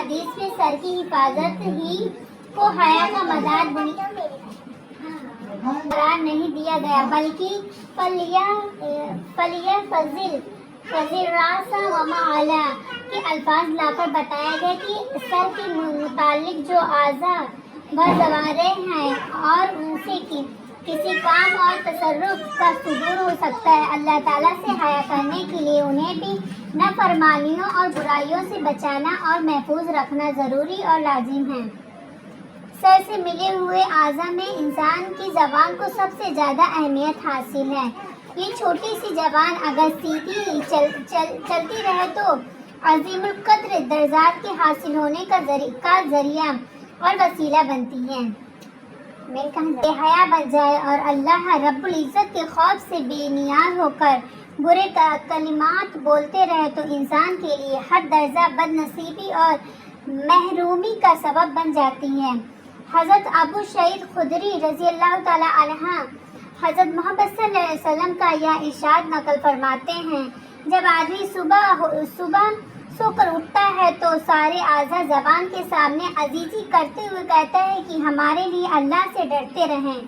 حدیث میں سر کی حفاظت ہی کو حیا کا مداد قرار نہیں دیا گیا، بلکہ فضل راسا وما علا کے الفاظ لا کر بتایا گیا کہ سر کے متعلق جو اعضاء و جوارح ہیں اور ان سے کسی کام اور تصرف کا صدور ہو سکتا ہے، اللہ تعالیٰ سے حیا کرنے کے لیے انہیں بھی نافرمانیوں اور برائیوں سے بچانا اور محفوظ رکھنا ضروری اور لازم ہے۔ سر سے ملے ہوئے اعضاء میں انسان کی زبان کو سب سے زیادہ اہمیت حاصل ہے۔ یہ چھوٹی سی زبان اگر سیدھی چلتی رہے تو عظیم القدر درجات کے حاصل ہونے کا ذریعہ اور وسیلہ بنتی ہے۔ حیا بن جائے اور اللہ رب العزت کے خوف سے بے نیاز ہو کر برے کلمات بولتے رہے تو انسان کے لیے ہر درجہ بد نصیبی اور محرومی کا سبب بن جاتی ہے۔ حضرت ابو سعید خدری رضی اللہ تعالی عنہ حضرت محمد صلی اللہ علیہ وسلم کا یہ ارشاد نقل فرماتے ہیں، جب آدمی صبح سو کر اٹھتا ہے تو سارے اعضاء زبان کے سامنے عزیزی کرتے ہوئے کہتا ہے کہ ہمارے لیے اللہ سے ڈرتے رہیں،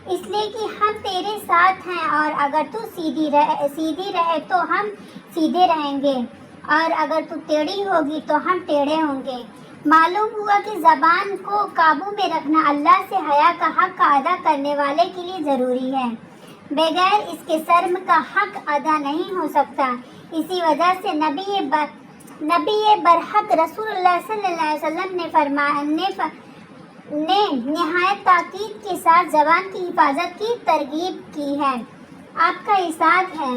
اس لیے کہ ہم تیرے ساتھ ہیں، اور اگر تو سیدھی رہے تو ہم سیدھے رہیں گے، اور اگر تو ٹیڑھی ہوگی تو ہم ٹیڑھے ہوں گے۔ معلوم ہوا کہ زبان کو قابو میں رکھنا اللہ سے حیا کا حق ادا کرنے والے کے لیے ضروری ہے، بغیر اس کے شرم کا حق ادا نہیں ہو سکتا۔ اسی وجہ سے نبی برحق رسول اللہ صلی اللہ علیہ وسلم نے نہایت تاکید کے ساتھ زبان کی حفاظت کی ترغیب کی ہے۔ آپ کا ارشاد ہے،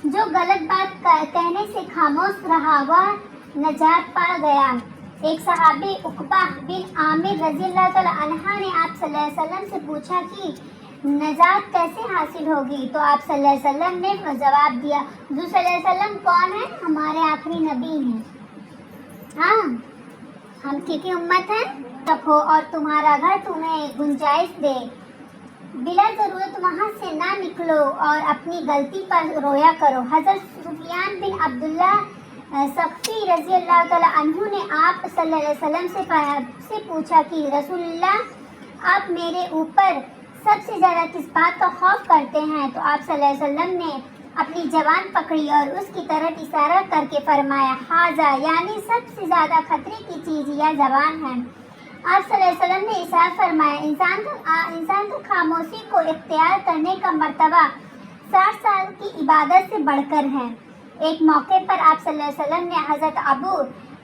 جو غلط بات کہنے سے خاموش رہا وہ نجات پا گیا۔ ایک صحابی عقبہ بن عامر رضی اللہ تعالی عنہ نے آپ صلی اللہ علیہ وسلم سے پوچھا کہ نجات کیسے حاصل ہوگی؟ تو آپ صلی اللہ علیہ وسلم نے جواب دیا، حضور صلی اللہ علیہ وسلم کون ہیں؟ ہمارے آخری نبی ہیں۔ ہاں، ہم کی امت ہیں، رکھو اور تمہارا گھر تمہیں گنجائش دے، بلا ضرورت وہاں سے نہ نکلو اور اپنی غلطی پر رویا کرو۔ حضرت سفیان بن عبداللہ ثقفی رضی اللہ تعالی عنہ نے آپ صلی اللہ علیہ وسلم سے پوچھا کہ رسول اللہ، آپ میرے اوپر سب سے زیادہ کس بات کا خوف کرتے ہیں؟ تو آپ صلی اللہ علیہ وسلم نے اپنی زبان پکڑی اور اس کی طرف اشارہ کر کے فرمایا، حاضہ، یعنی سب سے زیادہ خطرے کی چیز یہ زبان ہے۔ آپ صلی اللہ علیہ وسلم نے ارشاد فرمایا، انسان کو خاموشی کو اختیار کرنے کا مرتبہ 60 سال کی عبادت سے بڑھ کر ہے۔ ایک موقع پر آپ صلی اللہ علیہ وسلم نے حضرت ابو